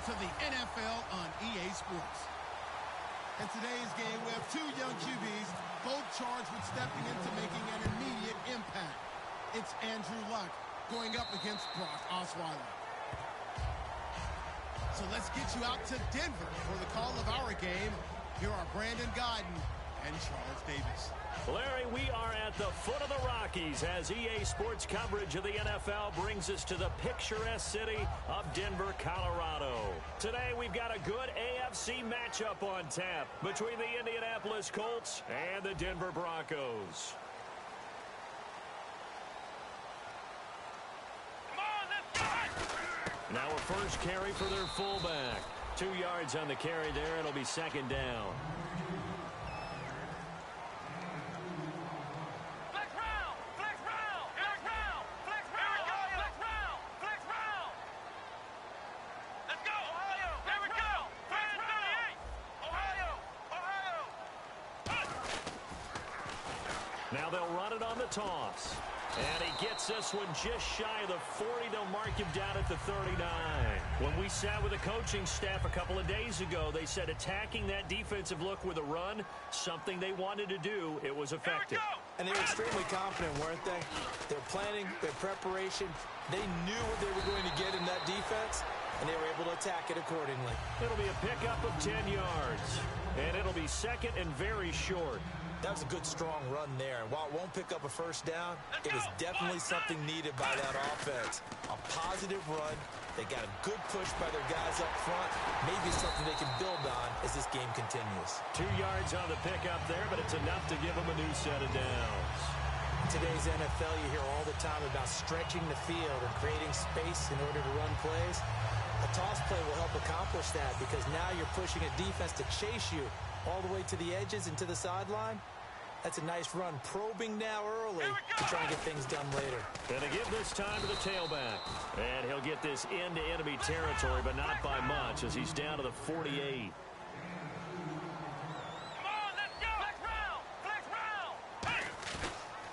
to the NFL on EA Sports. In today's game, we have two young QBs, both charged with stepping into making an immediate impact. It's Andrew Luck going up against Brock Osweiler. So let's get you out to Denver for the call of our game. Here are Brandon Gaudin and Charles Davis. Larry, we are at the foot of the Rockies as EA Sports coverage of the NFL brings us to the picturesque city of Denver, Colorado. Today, we've got a good AFC matchup on tap between the Indianapolis Colts and the Denver Broncos. Now a first carry for their fullback. 2 yards on the carry there. It'll be second down. Now they'll run it on the toss. And he gets this one just shy of the 40. They'll mark him down at the 39. When we sat with the coaching staff a couple of days ago, they said attacking that defensive look with a run, something they wanted to do, it was effective. And they were extremely confident, weren't they? Their planning, their preparation, they knew what they were going to get in that defense, and they were able to attack it accordingly. It'll be a pickup of 10 yards. And it'll be second and very short. That was a good, strong run there. And while it won't pick up a first down, it was definitely something needed by that offense. A positive run. They got a good push by their guys up front. Maybe something they can build on as this game continues. 2 yards on the pickup there, but it's enough to give them a new set of downs. In today's NFL, you hear all the time about stretching the field and creating space in order to run plays. A toss play will help accomplish that because now you're pushing a defense to chase you all the way to the edges and to the sideline. That's a nice run, probing now early to try and get things done later. Gonna give this time to the tailback. And he'll get this into enemy territory, but not by much as he's down to the 48.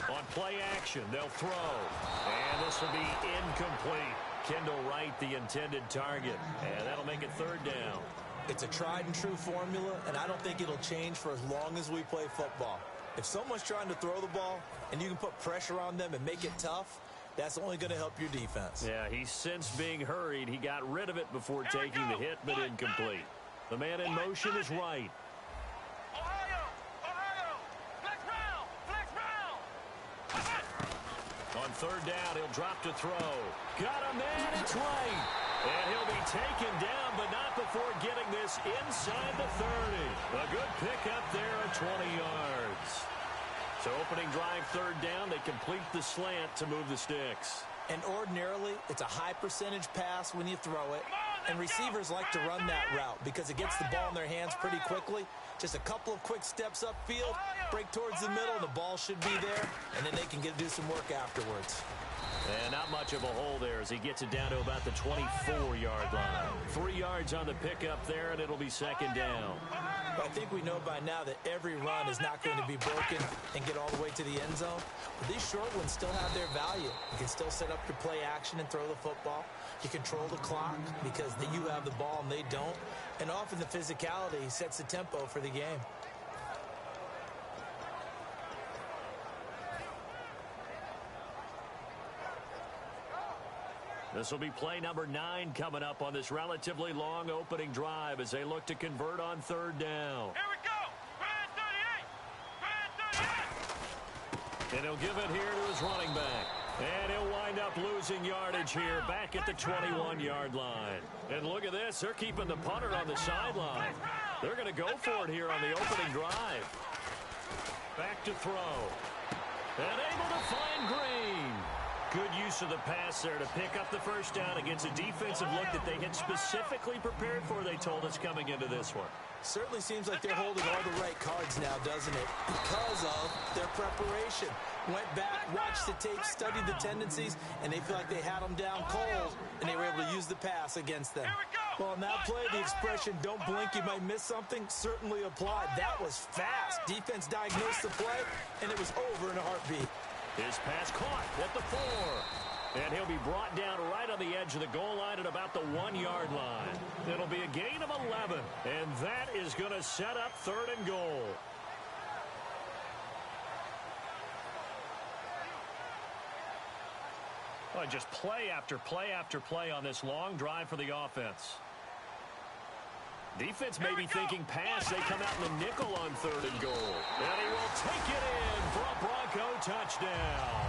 On play action, they'll throw. And this will be incomplete. Kendall Wright, the intended target. And that'll make it third down. It's a tried-and-true formula, and I don't think it'll change for as long as we play football. If someone's trying to throw the ball and you can put pressure on them and make it tough, that's only going to help your defense. Yeah, he's sensed being hurried. He got rid of it before taking the hit, but incomplete. The man in motion is Wright. On third down, he'll drop to throw. Got a man, it's Wright. And he'll be taken down, but not before getting this inside the 30. A good pickup there at 20 yards. So opening drive, third down, they complete the slant to move the sticks. And ordinarily, it's a high percentage pass when you throw it. And receivers like to run that route because it gets the ball in their hands pretty quickly. Just a couple of quick steps upfield, break towards the middle, the ball should be there, and then they can do some work afterwards. And not much of a hole there as he gets it down to about the 24-yard line. 3 yards on the pickup there, and it'll be second down. But I think we know by now that every run is not going to be broken and get all the way to the end zone. But these short ones still have their value. You can still set up your play action and throw the football. You control the clock because you have the ball and they don't. And often the physicality sets the tempo for the game. This will be play number 9 coming up on this relatively long opening drive as they look to convert on third down. Here we go! Brand 38! And he'll give it here to his running back. And he'll wind up losing yardage here back at the 21-yard line. And look at this. They're keeping the punter on the sideline. They're going to go for it here on the opening drive. Back to throw. And able to find Green. Good use of the pass there to pick up the first down against a defensive look that they had specifically prepared for, they told us, coming into this one. Certainly seems like they're holding all the right cards now, doesn't it? Because of their preparation. Went back, watched the tape, studied the tendencies, and they feel like they had them down cold, and they were able to use the pass against them. Well, on that play, the expression, don't blink, you might miss something, certainly applied. That was fast. Defense diagnosed the play, and it was over in a heartbeat. His pass caught at the 4. And he'll be brought down right on the edge of the goal line at about the 1-yard line. It'll be a gain of 11. And that is going to set up 3rd and goal. Well, just play after play after play on this long drive for the offense. Defense may be thinking pass. They come out in the nickel on 3rd and goal. And he will take it in for a Bronco touchdown.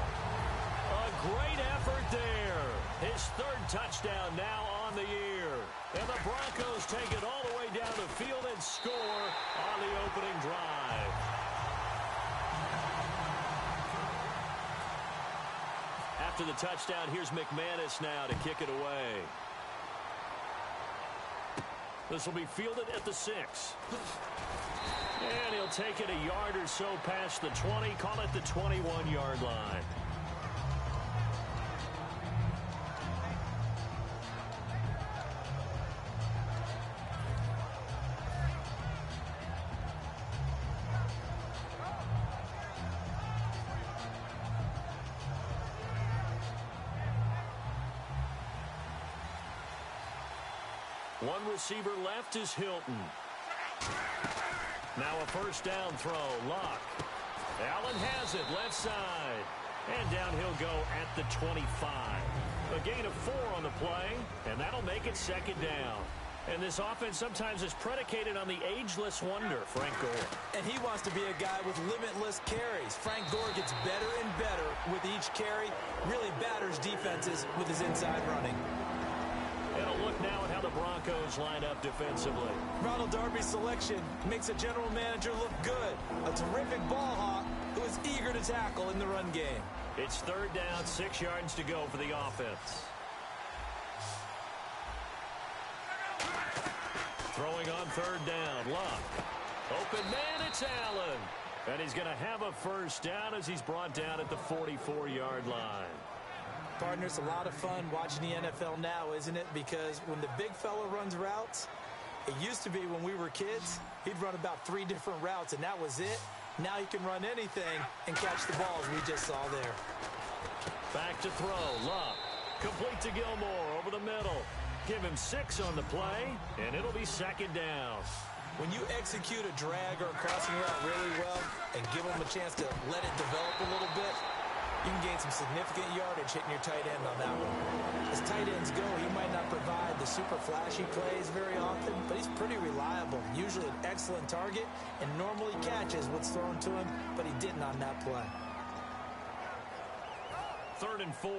A great effort there. His 3rd touchdown now on the year. And the Broncos take it all the way down the field and score on the opening drive. After the touchdown, here's McManus now to kick it away. This will be fielded at the 6. And he'll take it a yard or so past the 20, call it the 21-yard line. One receiver left is Hilton. Now a 1st down throw. Luck. Allen has it left side. And down he'll go at the 25. A gain of 4 on the play, and that'll make it 2nd down. And this offense sometimes is predicated on the ageless wonder, Frank Gore. And he wants to be a guy with limitless carries. Frank Gore gets better and better with each carry. Really batters defenses with his inside running. And a look now at how the Broncos line up defensively. Ronald Darby's selection makes a general manager look good. A terrific ball hawk who is eager to tackle in the run game. It's 3rd down, 6 yards to go for the offense. Throwing on 3rd down, Luck. Open man, it's Allen. And he's going to have a 1st down as he's brought down at the 44-yard line. Partner, it's a lot of fun watching the NFL now, isn't it? Because when the big fella runs routes, it used to be when we were kids, he'd run about 3 different routes, and that was it. Now he can run anything and catch the balls we just saw there. Back to throw. Luck. Complete to Gilmore over the middle. Give him 6 on the play, and it'll be 2nd down. When you execute a drag or a crossing route really well and give him a chance to let it develop a little bit, you can gain some significant yardage hitting your tight end on that one. As tight ends go, he might not provide the super flashy plays very often, but he's pretty reliable. Usually an excellent target and normally catches what's thrown to him, but he didn't on that play. 3rd and 4.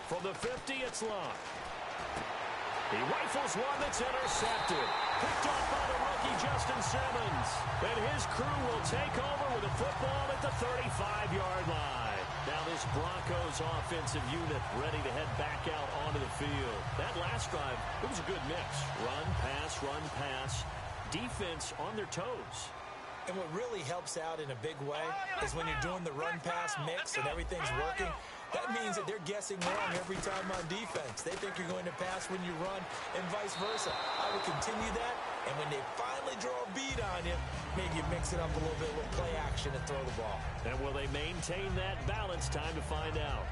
From the 50, it's Luck. He rifles one that's intercepted. Picked off by the rookie Justin Simmons. And his crew will take over with a football at the 35-yard line. Now this Broncos offensive unit ready to head back out onto the field. That last drive, it was a good mix. Run, pass, defense on their toes. And what really helps out in a big way is when you're doing the run-pass mix and everything's working. That means that they're guessing wrong every time on defense. They think you're going to pass when you run and vice versa. I would continue that, and when they finally draw a bead on you, maybe you mix it up a little bit with play action and throw the ball. And will they maintain that balance? Time to find out.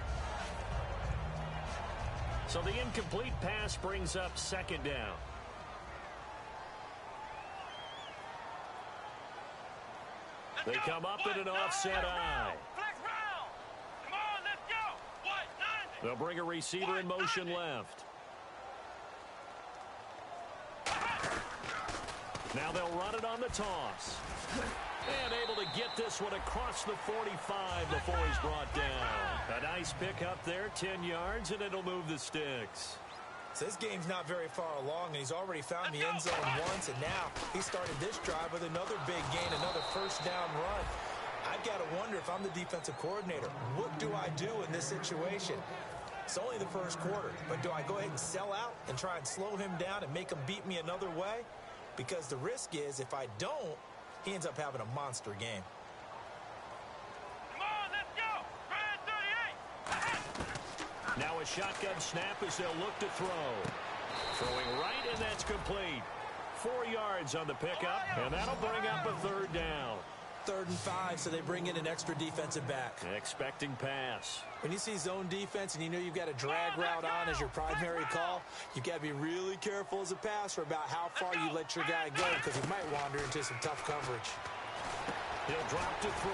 So the incomplete pass brings up 2nd down. They come up in an offset eye. They'll bring a receiver in motion left. Now they'll run it on the toss. And able to get this one across the 45 before he's brought down. A nice pick up there, 10 yards, and it'll move the sticks. So this game's not very far along, and he's already found the end zone once, and now he started this drive with another big gain, another 1st down run. I've got to wonder if I'm the defensive coordinator, what do I do in this situation? It's only the 1st quarter, but do I go ahead and sell out and try and slow him down and make him beat me another way? Because the risk is if I don't, he ends up having a monster game. Come on, let's go! Ryan 38! Now a shotgun snap as they'll look to throw. Throwing right, and that's complete. 4 yards on the pickup, and that'll bring up a third down. 3rd and 5, so they bring in an extra defensive back. Expecting pass. When you see zone defense and you know you've got a drag route on as your primary call, you've got to be really careful as a passer about how far you let your guy go because he might wander into some tough coverage. He'll drop to throw.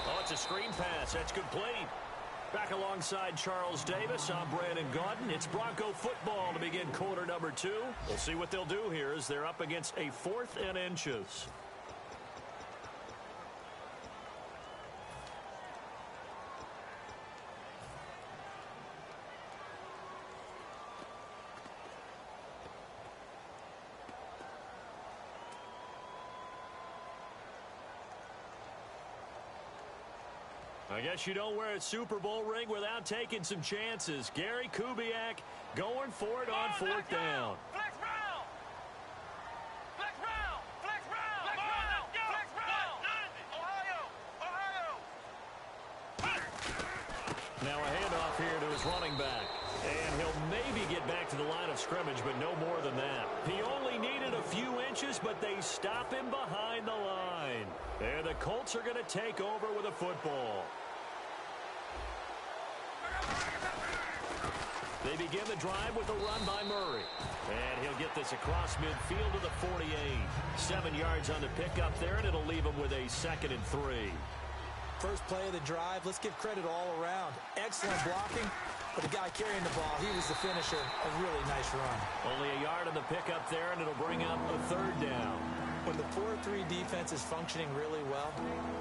Oh, it's a screen pass. That's complete. Back alongside Charles Davis, I'm Brandon Gaudin. It's Bronco football to begin quarter number 2. We'll see what they'll do here as they're up against a 4th and inches. I guess you don't wear a Super Bowl ring without taking some chances. Gary Kubiak going for it on 4th down. Flex round! Flex round! Flex round! Flex round! Flex round! Ohio! Now a handoff here to his running back. And he'll maybe get back to the line of scrimmage, but no more than that. He only needed a few inches, but they stop him behind the line. And the Colts are going to take over with a football. They begin the drive with a run by Murray. And he'll get this across midfield to the 48. 7 yards on the pickup there, and it'll leave him with a 2nd and 3. First play of the drive, let's give credit all around. Excellent blocking, but the guy carrying the ball, he was the finisher. A really nice run. Only a yard on the pickup there, and it'll bring up a 3rd down. When the 4-3 defense is functioning really well,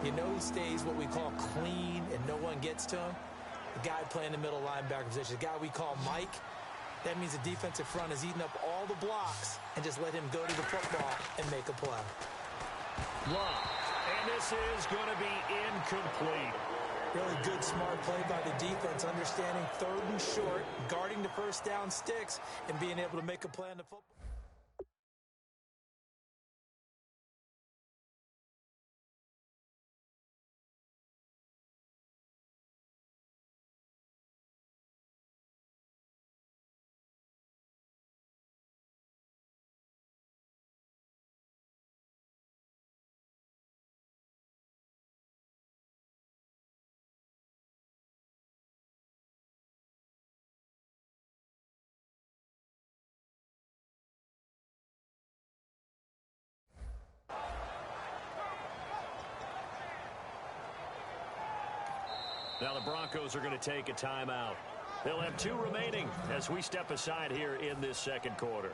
you know he stays what we call clean and no one gets to him. The guy playing the middle linebacker position, the guy we call Mike, that means the defensive front is eating up all the blocks and just let him go to the football and make a play. Blocked. And this is going to be incomplete. Really good, smart play by the defense, understanding 3rd and short, guarding the first down sticks, and being able to make a play on the football. Now the Broncos are going to take a timeout. They'll have 2 remaining as we step aside here in this 2nd quarter.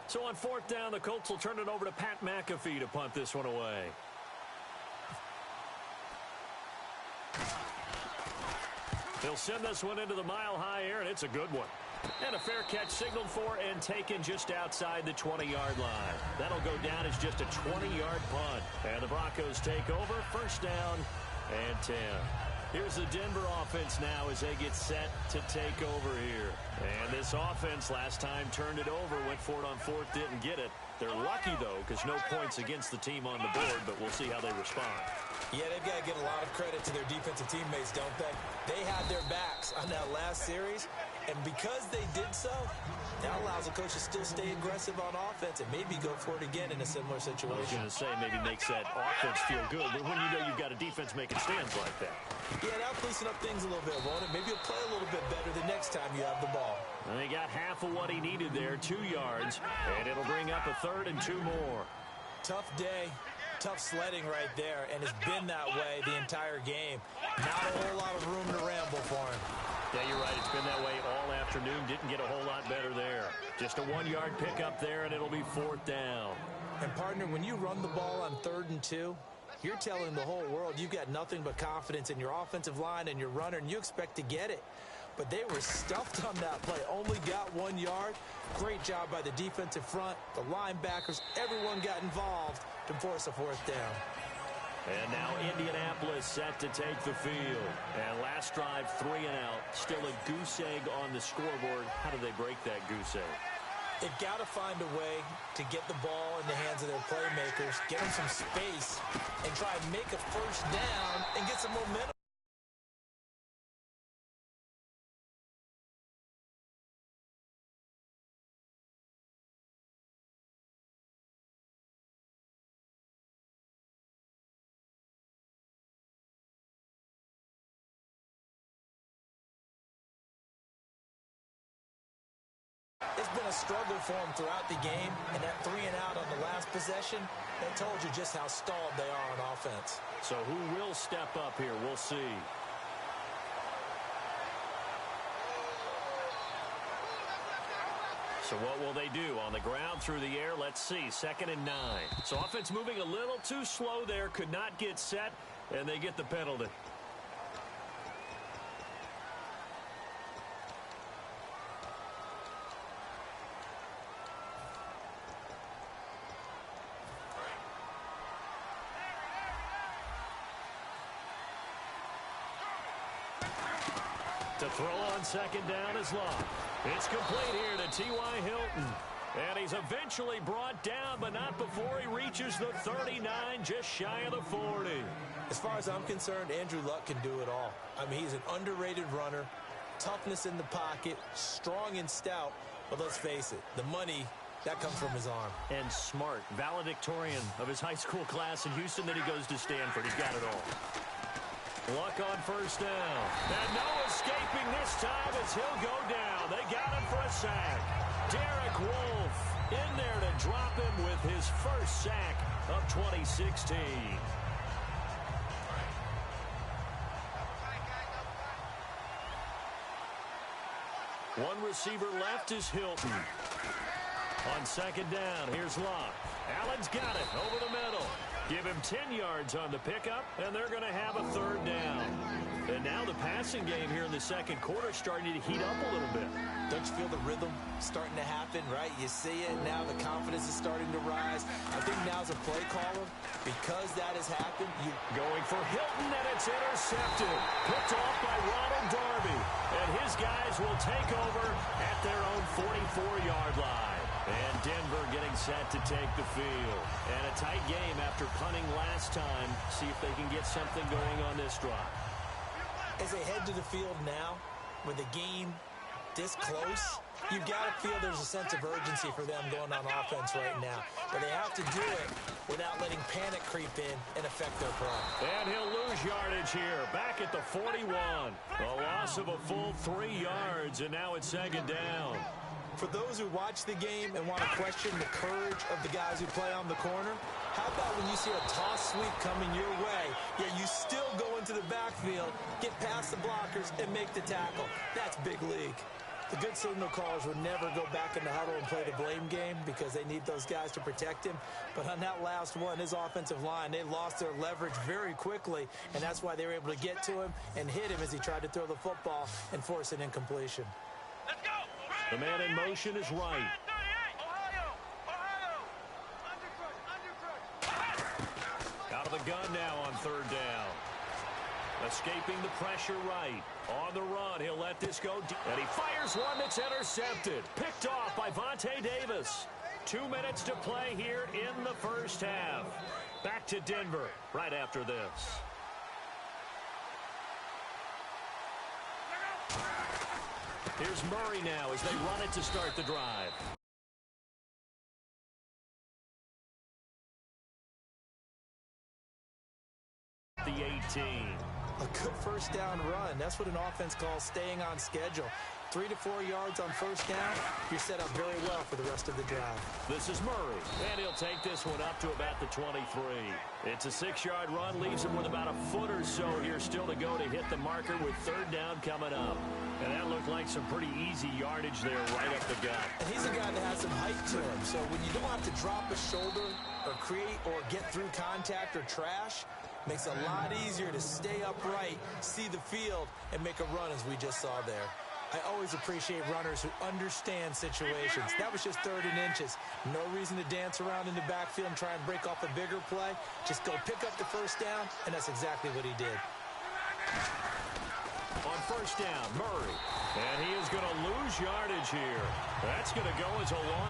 So on 4th down, the Colts will turn it over to Pat McAfee to punt this one away. They'll send this one into the mile-high air, and it's a good one. And a fair catch signaled for and taken just outside the 20-yard line. That'll go down as just a 20-yard punt. And the Broncos take over, 1st down and 10. Here's the Denver offense now as they get set to take over here. And this offense last time turned it over, went for it on 4th, didn't get it. They're lucky, though, because no points against the team on the board, but we'll see how they respond. Yeah, they've got to give a lot of credit to their defensive teammates, don't they? They had their backs on that last series, and because they did so, that allows the coach to still stay aggressive on offense and maybe go for it again in a similar situation. I was going to say maybe makes that offense feel good, but when you know you've got a defense making stands like that. Yeah, that'll loosen up things a little bit, won't it? Maybe you'll play a little bit better the next time you have the ball. And they got half of what he needed there, 2 yards, and it'll bring up a 3rd and 2 more. Tough day, tough sledding right there, and it's been that way the entire game. Not a whole lot of room to ramble for him. Yeah, you're right. It's been that way all afternoon. Didn't get a whole lot better there. Just a 1-yard pickup there, and it'll be 4th down. And, partner, when you run the ball on 3rd and 2, you're telling the whole world you've got nothing but confidence in your offensive line and your runner, and you expect to get it. But they were stuffed on that play. Only got 1 yard. Great job by the defensive front, the linebackers. Everyone got involved to force a 4th down. And now Indianapolis set to take the field. And last drive, 3 and out. Still a goose egg on the scoreboard. How do they break that goose egg? They've got to find a way to get the ball in the hands of their playmakers, get them some space, and try and make a 1st down and get some momentum. It's been a struggle for him throughout the game, and that 3 and out on the last possession, that told you just how stalled they are on offense. So who will step up here? We'll see. So what will they do? On the ground, through the air, let's see. 2nd and 9. So offense moving a little too slow there. Could not get set, and they get the penalty. To throw on 2nd down is Locke. It's complete here to T.Y. Hilton. And he's eventually brought down, but not before he reaches the 39, just shy of the 40. As far as I'm concerned, Andrew Luck can do it all. I mean, he's an underrated runner, toughness in the pocket, strong and stout. But let's face it, the money, that comes from his arm. And smart, valedictorian of his high school class in Houston. Then he goes to Stanford. He's got it all. Luck on 1st down. And no escaping this time as he'll go down. They got him for a sack. Derek Wolfe in there to drop him with his first sack of 2016. One receiver left is Hilton. On 2nd down, here's Locke. Allen's got it over the middle. Give him 10 yards on the pickup, and they're going to have a 3rd down. And now the passing game here in the 2nd quarter starting to heat up a little bit. Don't you feel the rhythm starting to happen, right? You see it now. The confidence is starting to rise. I think now's a play caller. Because that has happened, you going for Hilton, and it's intercepted. Picked off by Ronald Darby. And his guys will take over at their own 44-yard line. And Denver getting set to take the field. And a tight game after punting last time. See if they can get something going on this drive. As they head to the field now, with the game this close, you've got to feel there's a sense of urgency for them going on offense right now. But they have to do it without letting panic creep in and affect their play. And he'll lose yardage here. Back at the 41. A loss of a full 3 yards, and now it's 2nd down. For those who watch the game and want to question the courage of the guys who play on the corner, how about when you see a toss sweep coming your way, yet you still go into the backfield, get past the blockers, and make the tackle? That's big league. The good signal callers would never go back in the huddle and play the blame game because they need those guys to protect him. But on that last one, his offensive line, they lost their leverage very quickly, and that's why they were able to get to him and hit him as he tried to throw the football and force an incompletion. Let's go. The man in motion is right. Out of the gun now on 3rd down. Escaping the pressure right. On the run, he'll let this go deep. And he fires one that's intercepted. Picked off by Vontae Davis. 2 minutes to play here in the 1st half. Back to Denver right after this. Here's Murray now as they run it to start the drive. The 18. A good 1st down run. That's what an offense calls staying on schedule. 3 to 4 yards on 1st down. You're set up very well for the rest of the drive. This is Murray, and he'll take this one up to about the 23. It's a 6-yard run, leaves him with about a foot or so here still to go to hit the marker with 3rd down coming up. And that looked like some pretty easy yardage there right up the gut. And he's a guy that has some height to him, so when you don't have to drop a shoulder or create or get through contact or trash, makes it a lot easier to stay upright, see the field, and make a run as we just saw there. I always appreciate runners who understand situations. That was just 3rd and inches. No reason to dance around in the backfield and try and break off a bigger play. Just go pick up the 1st down, and that's exactly what he did. On 1st down, Murray. And he is going to lose yardage here. That's going to go as a long